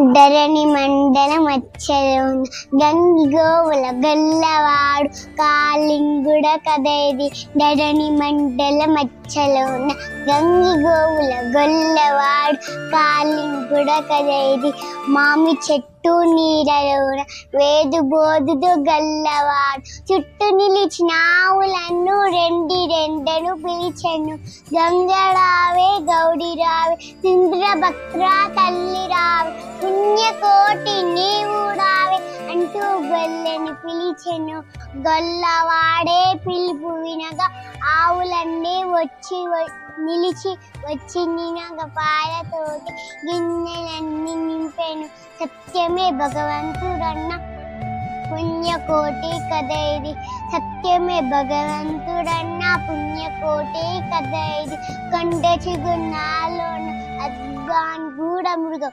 ధరణి మండల మచ్చలోన గంగి గోవుల గల్లవాడు కాలింగుడ కదేది. ధరణి మండల మచ్చలోన గంగి గోవుల గొల్లవాడు కాలింగుడ కదేది. మామి చెట్టు నీడలోన వేదు బోధుదు గల్లవాడు చుట్టూ నిలిచిన ఆవులను రెండను పిలిచెను. గంగరావే గౌడి రావే సింద్ర భక్ర తల్లి రావే పుణ్యకోటి నీవు రావే అంటూ గొల్లని పిలిచెను. గొల్లవాడే పిలుపు వినగా ఆవులన్నీ నిలిచి వచ్చి నినగ పాలతోటి గిన్నెలన్నీ నింపెను. సత్యమే భగవంతుడన్న పుణ్యకోటి కథ ఇది. సత్యమే భగవంతుడన్న పుణ్యకోటి కథ ఇది. కొండ చిగున్నాలోన అద్దాన్ గూడ మృగం